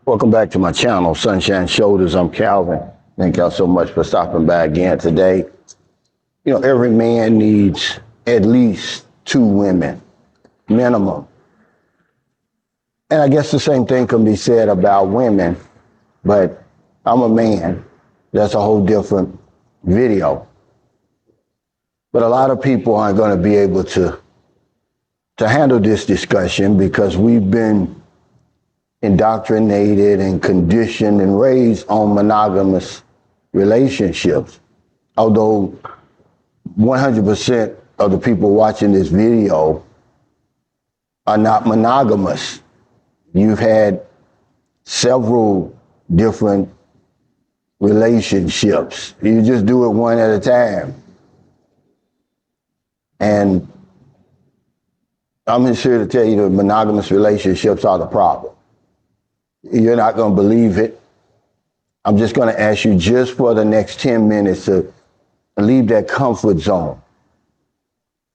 Welcome back to my channel, Sunshine Shoulders. I'm Calvin. Thank y'all so much for stopping by again today. You know, every man needs at least two women, minimum. And I guess the same thing can be said about women, but I'm a man. That's a whole different video. But a lot of people aren't going to be able to handle this discussion because we've been indoctrinated and conditioned and raised on monogamous relationships. Although 100% of the people watching this video are not monogamous. You've had several different relationships. You just do it one at a time. And I'm just here to tell you that monogamous relationships are the problem. You're not going to believe it. I'm just going to ask you just for the next 10 minutes to leave that comfort zone.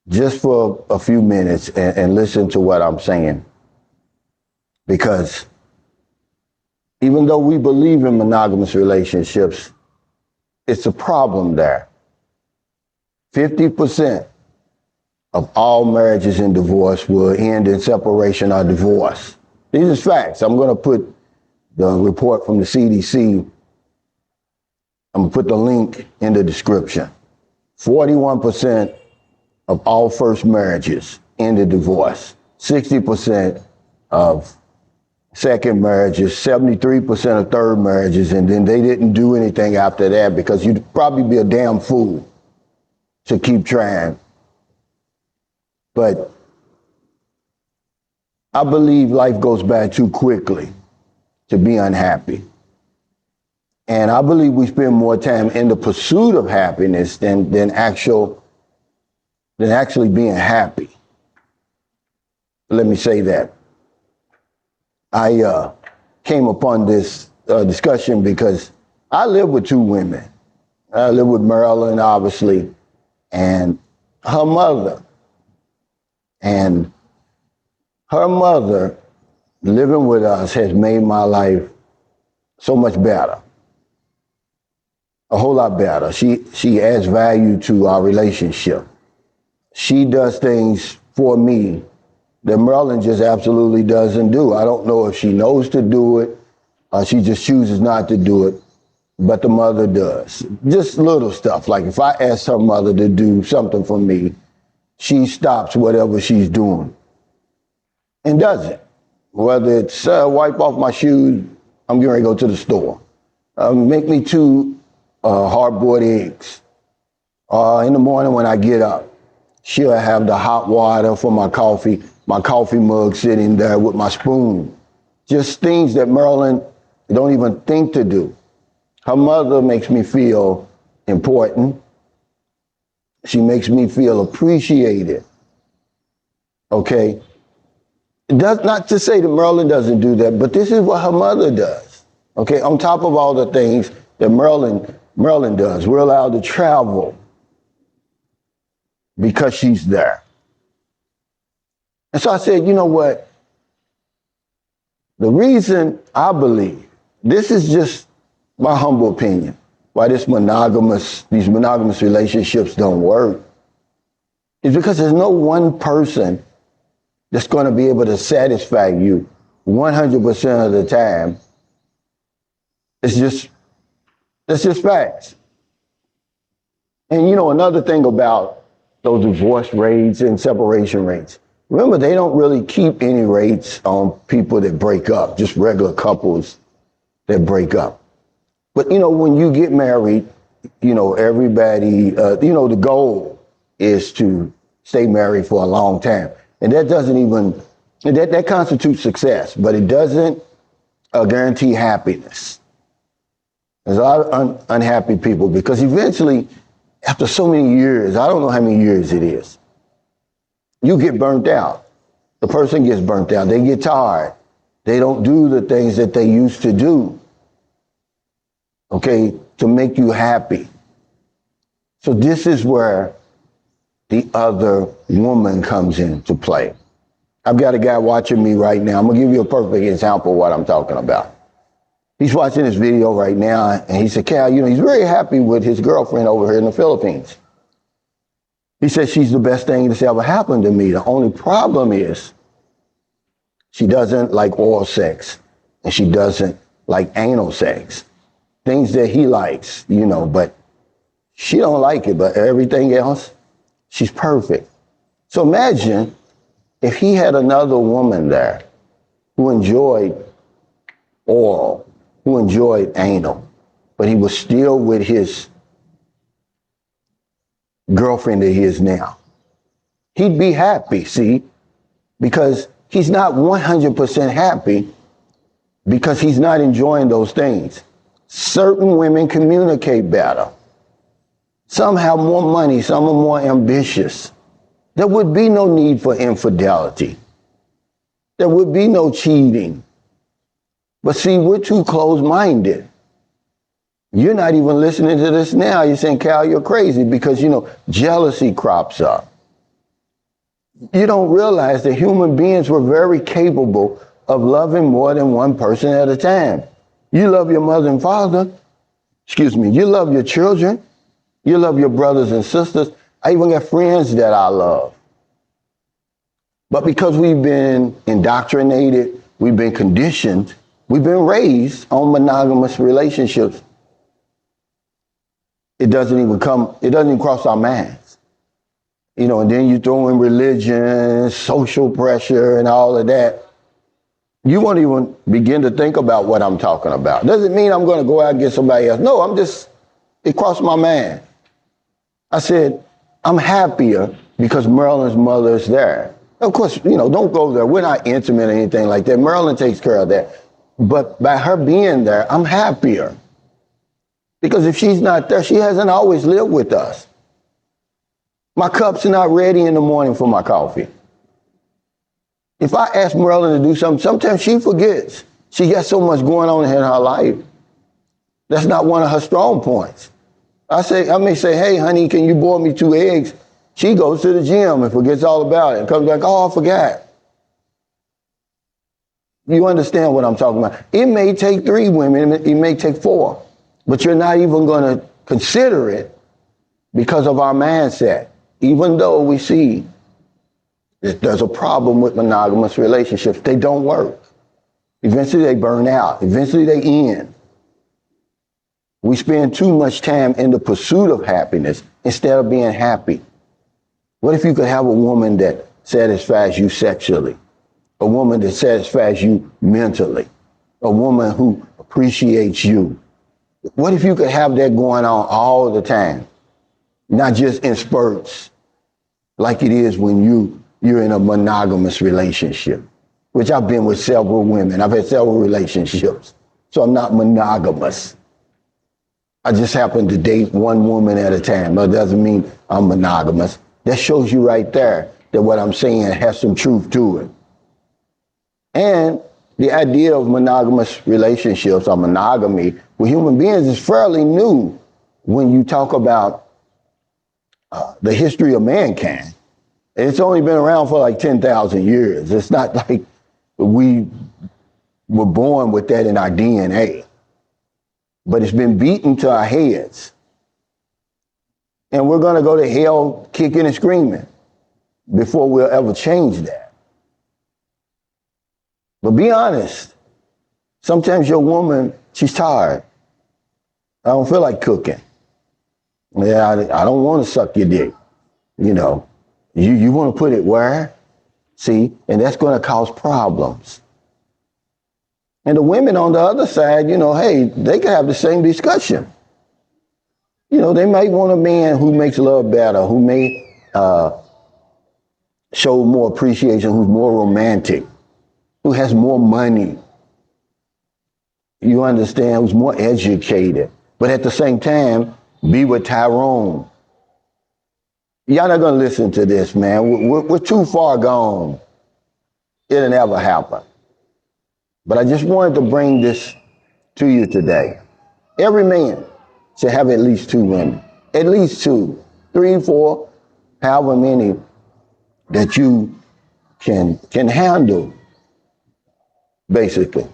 Just for a few minutes and listen to what I'm saying. Because even though we believe in monogamous relationships, it's a problem there. 50% of all marriages and divorce will end in separation or divorce. These are facts. I'm going to put the report from the CDC. I'm going to put the link in the description. 41% of all first marriages end in divorce. 60% of second marriages, 73% of third marriages, and then they didn't do anything after that because you'd probably be a damn fool to keep trying. But I believe life goes by too quickly to be unhappy. And I believe we spend more time in the pursuit of happiness than actually being happy. Let me say that. I came upon this discussion because I live with two women. I live with Marilyn, obviously, and her mother. And her mother living with us has made my life so much better. A whole lot better. She adds value to our relationship. She does things for me that Marilyn just absolutely doesn't do. I don't know if she knows to do it or she just chooses not to do it, but the mother does. Just little stuff. Like if I ask her mother to do something for me, she stops whatever she's doing and does it. Whether it's wipe off my shoes, I'm getting ready to go to the store. Make me two hard-boiled eggs. In the morning when I get up, she'll have the hot water for my coffee mug sitting there with my spoon. Just things that Marilyn don't even think to do. Her mother makes me feel important. She makes me feel appreciated. Okay? That's not to say that Marilyn doesn't do that, but this is what her mother does. Okay? On top of all the things that Marilyn does, we're allowed to travel because she's there. And so I said, you know what? The reason I believe, this is just my humble opinion, why these monogamous relationships don't work, is because there's no one person that's going to be able to satisfy you 100% of the time. That's just facts. And you know, another thing about those divorce rates and separation rates, remember, they don't really keep any rates on people that break up, just regular couples that break up. But, you know, when you get married, you know, everybody, the goal is to stay married for a long time. And that doesn't even, that constitutes success, but it doesn't guarantee happiness. There's a lot of unhappy people because eventually, after so many years, I don't know how many years it is, you get burnt out. The person gets burnt out. They get tired. They don't do the things that they used to do, okay, to make you happy. So this is where the other woman comes into play. I've got a guy watching me right now. I'm gonna give you a perfect example of what I'm talking about. He's watching this video right now, and he said, Cal, he's very happy with his girlfriend over here in the Philippines. He said, she's the best thing that's ever happened to me. The only problem is she doesn't like oral sex, and she doesn't like anal sex. Things that he likes, but she don't like it, but everything else, she's perfect. So imagine if he had another woman there who enjoyed oral, who enjoyed anal, but he was still with his girlfriend that he is now. He'd be happy, see, because he's not 100% happy because he's not enjoying those things. Certain women communicate better. Some have more money, some are more ambitious. There would be no need for infidelity. There would be no cheating. But see, we're too close-minded. You're not even listening to this now. You're saying, Cal, you're crazy because, jealousy crops up. You don't realize that human beings were very capable of loving more than one person at a time. You love your mother and father. You love your children. You love your brothers and sisters. I even got friends that I love. But because we've been indoctrinated, we've been conditioned, we've been raised on monogamous relationships, it doesn't even cross our minds. And then you throw in religion, social pressure, and all of that. You won't even begin to think about what I'm talking about. Doesn't mean I'm going to go out and get somebody else. No, it crossed my mind. I said, I'm happier because Marilyn's mother is there. Of course, don't go there. We're not intimate or anything like that. Marilyn takes care of that. But by her being there, I'm happier. Because if she's not there, she hasn't always lived with us. My cup's not ready in the morning for my coffee. If I ask Marilyn to do something, sometimes she forgets. She got so much going on in her life. That's not one of her strong points. I may say, hey, honey, can you boil me 2 eggs? She goes to the gym and forgets all about it and comes back, oh, I forgot. You understand what I'm talking about? It may take 3 women, it may take 4, but you're not even going to consider it because of our mindset, even though we see that there's a problem with monogamous relationships. They don't work. Eventually they burn out. Eventually they end. We spend too much time in the pursuit of happiness instead of being happy. What if you could have a woman that satisfies you sexually? A woman that satisfies you mentally? A woman who appreciates you? What if you could have that going on all the time? Not just in spurts, like it is when you're in a monogamous relationship, which I've been with several women. I've had several relationships, so I'm not monogamous. I just happen to date one woman at a time. That doesn't mean I'm monogamous. That shows you right there that what I'm saying has some truth to it. And the idea of monogamous relationships or monogamy with human beings is fairly new when you talk about the history of mankind. It's only been around for like 10,000 years. It's not like we were born with that in our DNA. But it's been beaten to our heads. And we're going to go to hell kicking and screaming before we'll ever change that. But be honest. Sometimes your woman, she's tired. I don't feel like cooking. Yeah, I don't want to suck your dick. You want to put it where? See, and that's going to cause problems. And the women on the other side, hey, they can have the same discussion. They might want a man who makes love better, who may show more appreciation, who's more romantic, who has more money. You understand, who's more educated. But at the same time, be with Tyrone. Y'all not going to listen to this, man. We're too far gone. It'll never happen. But I just wanted to bring this to you today. Every man should have at least 2 women. At least 2, 3, 4, however many that you can handle, basically.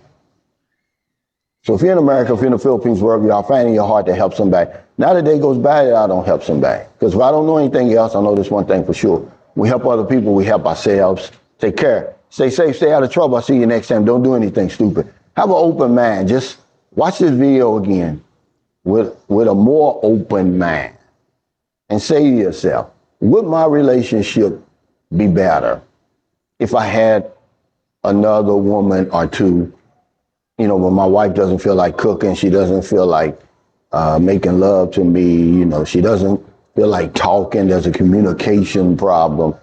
So if you're in America, if you're in the Philippines, wherever you are, finding your heart to help somebody. Not a day goes by that I don't help somebody. Because if I don't know anything else, I know this one thing for sure. We help other people, we help ourselves. Take care. Stay safe, stay out of trouble. I'll see you next time. Don't do anything stupid. Have an open mind. Just watch this video again with a more open mind. And say to yourself, would my relationship be better if I had another woman or two? You know, when my wife doesn't feel like cooking, she doesn't feel like making love to me, you know, she doesn't feel like talking, there's a communication problem.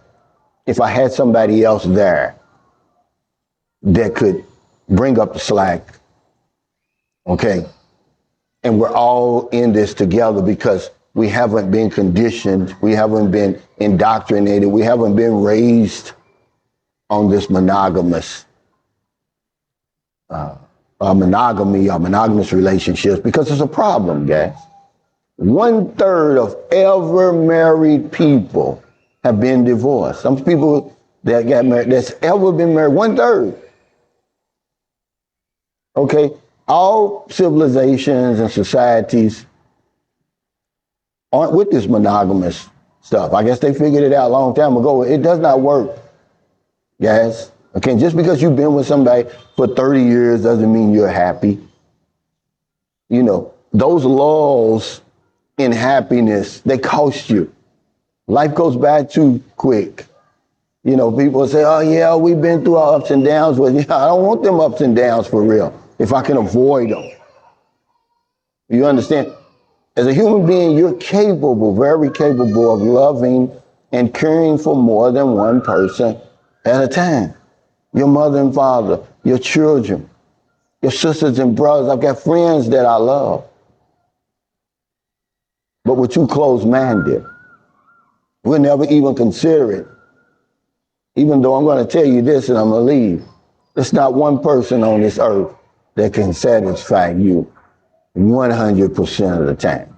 If I had somebody else there that could bring up the slack, okay, and we're all in this together because we haven't been conditioned, we haven't been indoctrinated, we haven't been raised on this monogamous monogamy or monogamous relationships, because it's a problem, guys. 1/3 of ever married people have been divorced. Some people that got married, that's ever been married, 1/3. Okay, all civilizations and societies aren't with this monogamous stuff. I guess they figured it out a long time ago. It does not work, guys. Okay, just because you've been with somebody for 30 years doesn't mean you're happy. You know, those laws in happiness, they cost you. Life goes by too quick. You know, people say, oh yeah, we've been through our ups and downs. Well, yeah, I don't want them ups and downs for real, if I can avoid them. You understand? As a human being, you're capable, very capable of loving and caring for more than one person at a time. Your mother and father, your children, your sisters and brothers. I've got friends that I love, but we're too close-minded. We'll never even consider it. Even though I'm going to tell you this and I'm going to leave. There's not one person on this earth that can satisfy you 100% of the time.